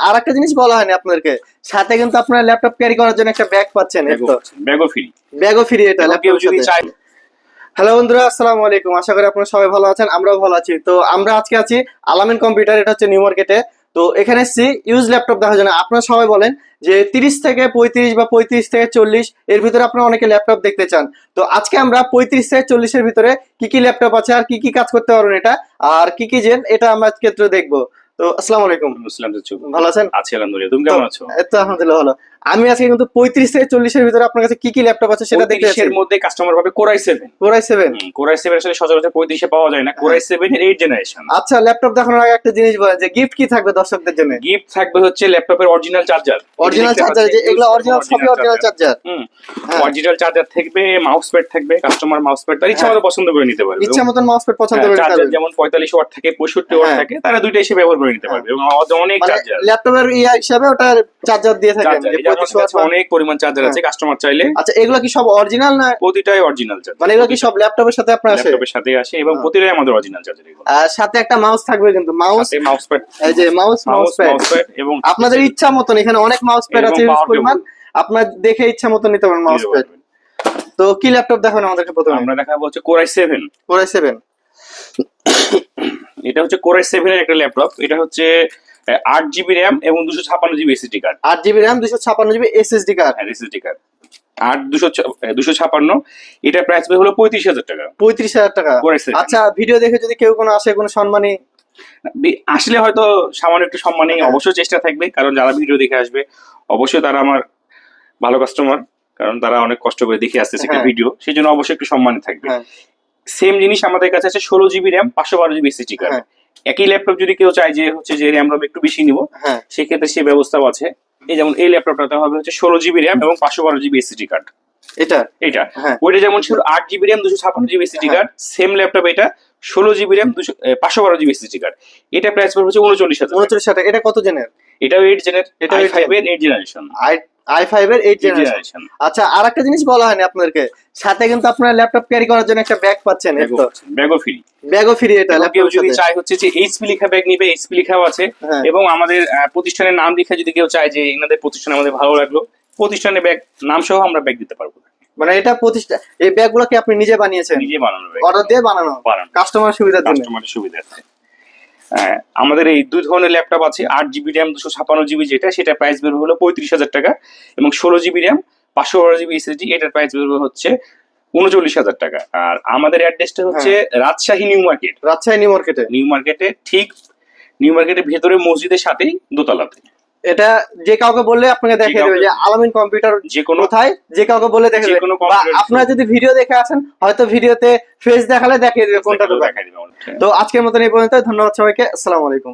আরেকটা জিনিস বলা হয়নি আপনাদেরকে, সাথে কিন্তু আপনারা ল্যাপটপ ক্যারি করার জন্য একটা ব্যাগ পাচ্ছেন। ব্যাগও ফ্রি এটা ল্যাপটপের সাথে। হ্যালো বন্ধুরা, আসসালামু আলাইকুম। আশা করি আপনারা সবাই ভালো আছেন, আমরাও ভালো আছি। তো আমরা আজকে আছি আলামিন কম্পিউটার, এটা হচ্ছে নিউ মার্কেটে। তো এখানে এসেছি ইউজ ল্যাপটপ দেখার জন্য। আপনারা সবাই বলেন যে 30 থেকে 35 বা 35 থেকে 40 এর ভিতরে আপনারা অনেকে ল্যাপটপ দেখতে চান। তো আজকে আমরা 35 থেকে 40 এর ভিতরে কি কি ল্যাপটপ আছে আর কি কি কাজ করতে পারবেন এটা আর কি কি জেন, এটা আমরা আজকে দেখবো। তো আসসালামু আলাইকুম। ভালো আছেন? আছি আলহামদুলিল্লাহ, তুমি কেমন আছো? এই তো আলহামদুলিল্লাহ ভালো। আমি আজকে কিন্তু 35 থেকে 40 এর ভিতরে আপনার কাছে কি কি ল্যাপটপ আছে সেটা দেখতে চাই। এর মধ্যে কাস্টমার পাবে কোরাই 7। কোরাই 7 আসলে সচরাচর 35 এ পাওয়া যায় না। কোরাই 7 এর 8 জেনারেশন। আচ্ছা, ল্যাপটপ দেখানোর আগে একটা জিনিস বলেন যে গিফট কি থাকবে দর্শকদের জন্য? গিফট থাকবে হচ্ছে ল্যাপটপের অরিজিনাল চার্জার। যে এগুলো অরিজিনাল সবই অরিজিনাল চার্জার। অরিজিনাল চার্জার থাকবে, মাউস প্যাড থাকবে, কাস্টমার মাউস প্যাড তার ইচ্ছা মতো পছন্দ করে নিতে পারবে। ইচ্ছা মতন মাউস প্যাড পছন্দ করে নিতে পারবে। যেমন 45 ওয়াট থাকে, 65 ওয়াট থাকে, তারা দুইটা এসে ব্যবহার করে নিতে পারবে। এবং অনেক চার্জার ল্যাপটপের হিসাবে ওটা চার্জার দিয়ে থাকেন। অনেক পরিমাণ চার্জার আছে কাস্টমার চাইলে। আচ্ছা, এগুলো কি সব অরিজিনাল না? প্রতিটাই অরিজিনাল চার্জার। মানে এগুলো কি সব ল্যাপটপের সাথে আপনার আসে? ল্যাপটপের সাথে আসে এবং প্রতিটাই আমাদের অরিজিনাল চার্জার। আর সাথে একটা মাউস থাকবে, কিন্তু মাউস প্যাড, এই যে মাউস প্যাড এবং আপনাদের ইচ্ছা মতন এখানে অনেক মাউস প্যাড আছে ইউজ পরিমাণ, আপনারা দেখে ইচ্ছা মতন নিতে পারেন মাউস প্যাড। তো কি ল্যাপটপ দেখাবেন আমাদেরকে? প্রথমে আমরা দেখাবো হচ্ছে কোরাই 7। এটা হচ্ছে কোরাই 7 এর একটা ল্যাপটপ। এটা হচ্ছে 8GB RAM এবং 256GB SSD card. 8GB RAM 256GB SSD card. হ্যাঁ, SSD কার্ড 256। এটা প্রাইস হলো 35,000 টাকা। 35,000 টাকা। আচ্ছা, ভিডিও দেখে যদি কেউ কোনো আসে, কোনো সম্মানী আসলে হয়তো সামান্য একটু সম্মানী অবশ্যই চেষ্টা থাকবে, কারণ যারা ভিডিও দেখে আসবে অবশ্যই তারা আমার ভালো কাস্টমার, কারণ তারা অনেক কষ্ট করে দেখে আসতেছে ভিডিও, সেই জন্য অবশ্যই একটু সম্মানী থাকবে। সেম জিনিস আমাদের কাছে আছে 16GB RAM 512GB SSD card. একই ল্যাপটপ যদি কেউ চায় যে হচ্ছে যে র্যাম রম একটু বেশি নিব, সেক্ষেত্রে সেই ব্যবস্থাও আছে। এই যেমন এই ল্যাপটপটাতে হবে হচ্ছে 16GB RAM এবং 512GB SSD কার্ড। এটা ওইটা যেমন ছিল 8GB RAM 256GB SSD card, same laptop এটা 16GB RAM 512GB SSD card. এটা প্রাইস পড়বে হচ্ছে 39,000 টাকা। এটা কত জেনের? এটাও 8 জেনের, এটা i5 এর 8 জেনারেশন। i5 এর 8 জেনারেশন। আচ্ছা, আরেকটা জিনিস বলা হয়নি আপনাদেরকে, সাথে কিন্তু আপনারা ল্যাপটপ ক্যারি করার জন্য একটা ব্যাগ পাচ্ছেন। ব্যাগও ফ্রি এটা। কেউ যদি চায় হচ্ছে যে এইচপি লেখা ব্যাগ নিবে, এইচপি লেখাও আছে। এবং আমাদের প্রতিষ্ঠানের নাম লিখে যদি কেউ চায় যে এনাদের প্রতিষ্ঠান আমাদের ভালো লাগলো, প্রতিষ্ঠানের ব্যাগ নাম সহ আমরা ব্যাগ দিতে পারবো। মানে এটা প্রতিষ্ঠান, এই ব্যাগগুলো কি আপনি নিজে বানিয়েছেন? নিজে বানানো, অর্ডার দিয়ে বানানো, কাস্টমার সুবিধার্থে। আমাদের এই দুই ধরনের ল্যাপটপ আছে। 8GB RAM 256GB যেটা, সেটা প্রাইস বের হলো 35,000 টাকা। এবং 16GB RAM 512GB SSD, এটার প্রাইস বের হচ্ছে 39,000 টাকা। আর আমাদের অ্যাড্রেসটা হচ্ছে রাজশাহী নিউ মার্কেট। নিউ মার্কেটের ভেতরে মসজিদের সাথেই দোতলাতে। এটা যে কাউকে বললে আপনাকে দেখিয়ে দেবে যে আলামিন কম্পিউটার যে কোনো কোথায়, যে কাউকে বলে দেখিয়ে দেবে। আপনারা যদি ভিডিও দেখে আসেন, হয়তো ভিডিওতে ফেস দেখালে দেখিয়ে দেবে কোনটা। তো আজকের মতন এই পর্যন্ত, ধন্যবাদ সবাইকে, আসসালামু আলাইকুম।